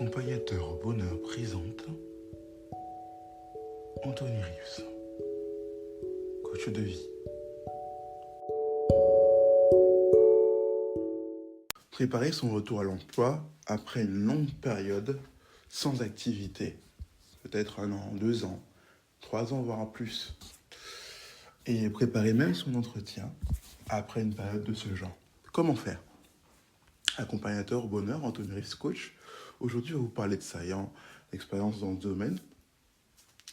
Accompagnateur au bonheur présente Anthony Rives, coach de vie. Préparer son retour à l'emploi après une longue période sans activité, peut-être 1 an, 2 ans, 3 ans, voire plus. Et préparer même son entretien après une période de ce genre. Comment faire? Accompagnateur au bonheur, Anthony Rives, coach. Aujourd'hui, je vais vous parler de ça. Ayant l'expérience dans ce domaine,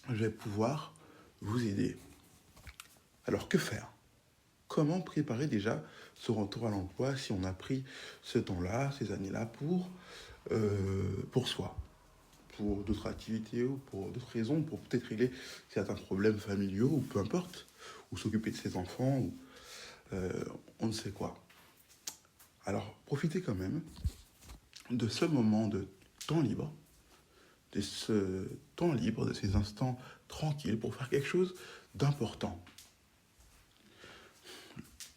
je vais pouvoir vous aider. Alors, que faire? Comment préparer déjà ce retour à l'emploi si on a pris ce temps-là, ces années-là pour soi, pour d'autres activités ou pour d'autres raisons, pour peut-être régler certains problèmes familiaux ou peu importe, ou s'occuper de ses enfants, ou on ne sait quoi. Alors, profitez quand même de ce moment de temps libre, de ces instants tranquilles pour faire quelque chose d'important.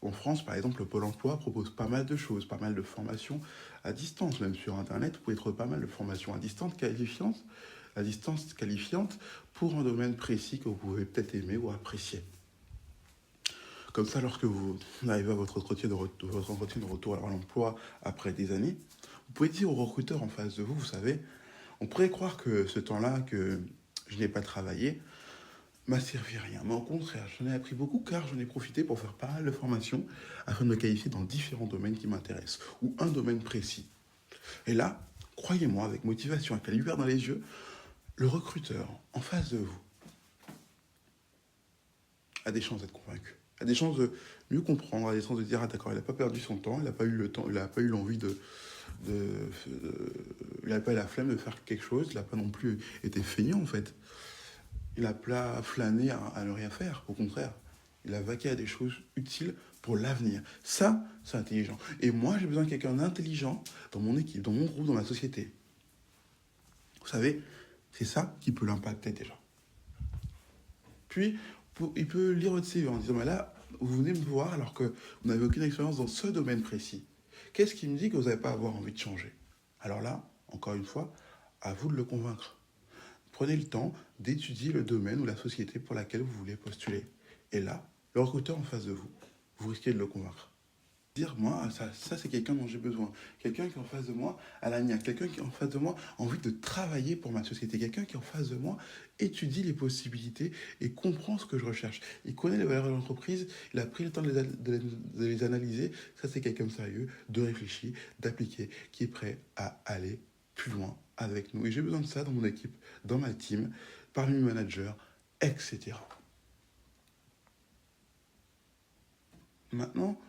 En France, par exemple, le Pôle emploi propose pas mal de choses, pas mal de formations à distance, même sur Internet, vous pouvez trouver pas mal de formations à distance qualifiantes pour un domaine précis que vous pouvez peut-être aimer ou apprécier. Comme ça, lorsque vous arrivez à votre entretien de retour à l'emploi après des années, vous pouvez dire au recruteur en face de vous, vous savez, on pourrait croire que ce temps-là que je n'ai pas travaillé m'a servi à rien. Mais au contraire, j'en ai appris beaucoup car j'en ai profité pour faire pas mal de formations afin de me qualifier dans différents domaines qui m'intéressent ou un domaine précis. Et là, croyez-moi, avec motivation, avec la lumière dans les yeux, le recruteur en face de vous a des chances d'être convaincu, a des chances de mieux comprendre, a des chances de dire ah d'accord, il n'a pas perdu son temps, il n'a pas eu le temps, il n'a pas eu l'envie il n'a pas eu la flemme de faire quelque chose, il n'a pas non plus été feignant en fait. Il n'a pas flâné à ne rien faire, au contraire. Il a vaqué à des choses utiles pour l'avenir. Ça, c'est intelligent. Et moi, j'ai besoin de quelqu'un d'intelligent dans mon équipe, dans mon groupe, dans ma société. Vous savez, c'est ça qui peut l'impacter déjà. Puis, il peut lire votre CV en disant, mais là, vous venez me voir alors que vous n'avez aucune expérience dans ce domaine précis. Qu'est-ce qui me dit que vous n'allez pas avoir envie de changer? Alors là, encore une fois, à vous de le convaincre. Prenez le temps d'étudier le domaine ou la société pour laquelle vous voulez postuler. Et là, le recruteur en face de vous, vous risquez de le convaincre. Dire, moi, ça c'est quelqu'un dont j'ai besoin. Quelqu'un qui est en face de moi a la niaque. Quelqu'un qui est en face de moi a envie de travailler pour ma société. Quelqu'un qui est en face de moi étudie les possibilités et comprend ce que je recherche. Il connaît les valeurs de l'entreprise, il a pris le temps de les analyser. Ça c'est quelqu'un de sérieux, de réfléchi, d'appliqué, qui est prêt à aller plus loin avec nous. Et j'ai besoin de ça dans mon équipe, dans ma team, parmi mes managers, etc. Maintenant,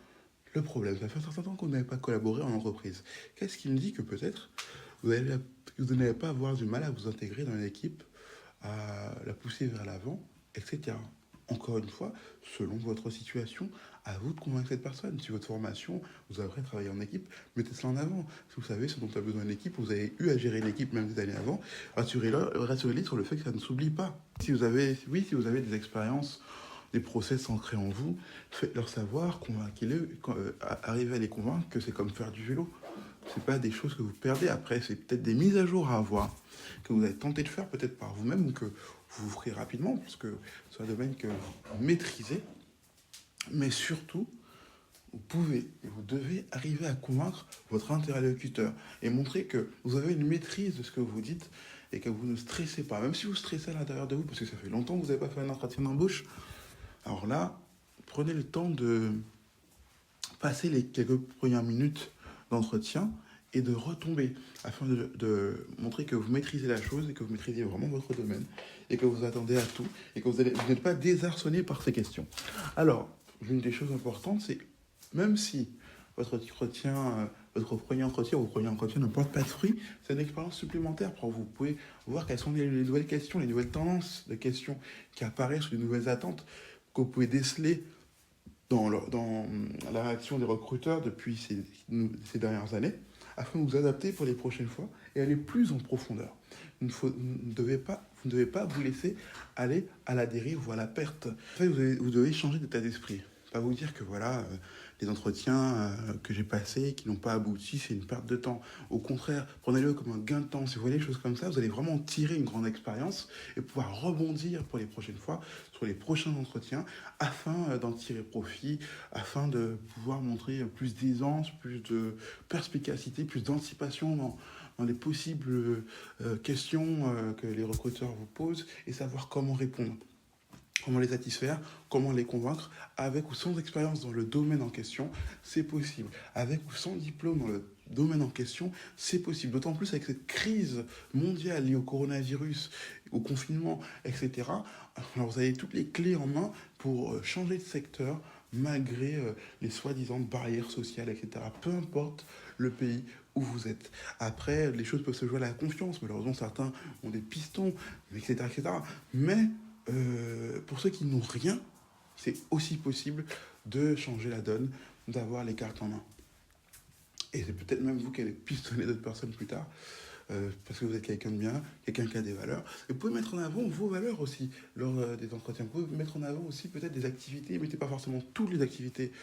le problème, ça fait un certain temps qu'on n'avait pas collaboré en entreprise. Qu'est-ce qui me dit que peut-être vous n'allez pas avoir du mal à vous intégrer dans l'équipe, à la pousser vers l'avant, etc. Encore une fois, selon votre situation, à vous de convaincre cette personne. Si votre formation, vous avez travaillé en équipe, mettez cela en avant. Si vous savez ce dont a besoin l'équipe, vous avez eu à gérer l'équipe même des années avant, rassurez-les sur le fait que ça ne s'oublie pas. Si vous avez des expériences, des process ancrés en vous, faites-leur savoir, convainquez-les, arrivez à les convaincre que c'est comme faire du vélo. C'est pas des choses que vous perdez après, c'est peut-être des mises à jour à avoir, que vous avez tenté de faire peut-être par vous-même ou que vous ferez rapidement, parce que c'est un domaine que vous maîtrisez, mais surtout, vous pouvez et vous devez arriver à convaincre votre interlocuteur et montrer que vous avez une maîtrise de ce que vous dites et que vous ne stressez pas, même si vous stressez à l'intérieur de vous, parce que ça fait longtemps que vous n'avez pas fait un entretien d'embauche. Alors là, prenez le temps de passer les quelques premières minutes d'entretien et de retomber afin de montrer que vous maîtrisez la chose et que vous maîtrisez vraiment votre domaine et que vous attendez à tout et que vous n'êtes pas désarçonné par ces questions. Alors, l'une des choses importantes, c'est même si votre premier entretien ne porte pas de fruits, c'est une expérience supplémentaire pour vous. Vous pouvez voir quelles sont les nouvelles questions, les nouvelles tendances de questions qui apparaissent, les nouvelles attentes que vous pouvez déceler dans la réaction des recruteurs depuis ces dernières années, afin de vous adapter pour les prochaines fois et aller plus en profondeur. Vous ne devez pas vous laisser aller à la dérive ou à la perte. En fait, vous devez changer d'état d'esprit. pas vous dire que voilà, les entretiens que j'ai passés, qui n'ont pas abouti, c'est une perte de temps. Au contraire, prenez-le comme un gain de temps. Si vous voyez les choses comme ça, vous allez vraiment tirer une grande expérience et pouvoir rebondir pour les prochaines fois sur les prochains entretiens afin d'en tirer profit, afin de pouvoir montrer plus d'aisance, plus de perspicacité, plus d'anticipation dans les possibles questions que les recruteurs vous posent et savoir comment répondre. Comment les satisfaire, comment les convaincre, avec ou sans expérience dans le domaine en question, c'est possible. Avec ou sans diplôme dans le domaine en question, c'est possible. D'autant plus avec cette crise mondiale liée au coronavirus, au confinement, etc. Alors vous avez toutes les clés en main pour changer de secteur malgré les soi-disant barrières sociales, etc. Peu importe le pays où vous êtes. Après, les choses peuvent se jouer à la confiance. Malheureusement, certains ont des pistons, etc. etc. Mais pour ceux qui n'ont rien, c'est aussi possible de changer la donne, d'avoir les cartes en main. Et c'est peut-être même vous qui allez pistonner d'autres personnes plus tard, parce que vous êtes quelqu'un de bien, quelqu'un qui a des valeurs. Et vous pouvez mettre en avant vos valeurs aussi lors des entretiens. Vous pouvez mettre en avant aussi peut-être des activités. Mettez pas forcément toutes les activités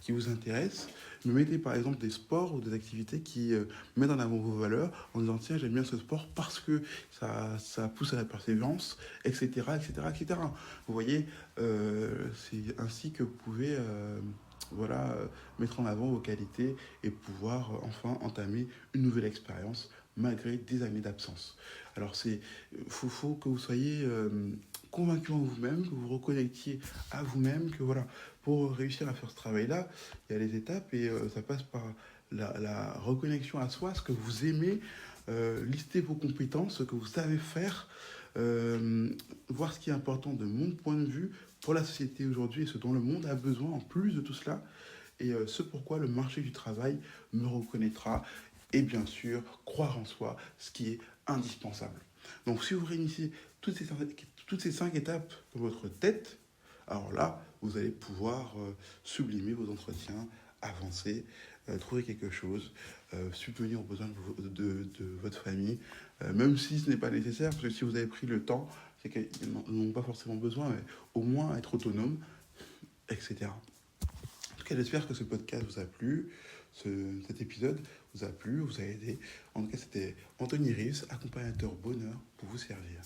qui vous intéressent, mais mettez par exemple des sports ou des activités qui mettent en avant vos valeurs en disant tiens j'aime bien ce sport parce que ça pousse à la persévérance, etc. etc., etc. Vous voyez, c'est ainsi que vous pouvez voilà, mettre en avant vos qualités et pouvoir enfin entamer une nouvelle expérience malgré des années d'absence. Alors faut que vous soyez convaincu en vous-même, que vous reconnectiez à vous-même, que voilà, pour réussir à faire ce travail-là, il y a les étapes et ça passe par la reconnexion à soi, ce que vous aimez, lister vos compétences, ce que vous savez faire, voir ce qui est important de mon point de vue pour la société aujourd'hui et ce dont le monde a besoin en plus de tout cela, et ce pourquoi le marché du travail me reconnaîtra, et bien sûr, croire en soi, ce qui est indispensable. Donc si vous réunissez toutes ces 5 étapes dans votre tête, alors là, vous allez pouvoir sublimer vos entretiens, avancer, trouver quelque chose, subvenir aux besoins de votre famille, même si ce n'est pas nécessaire, parce que si vous avez pris le temps, c'est qu'ils n'ont pas forcément besoin, mais au moins être autonome, etc. En tout cas, j'espère que ce podcast vous a plu, cet épisode vous a plu, vous a aidé. En tout cas, c'était Anthony Rives, accompagnateur bonheur pour vous servir.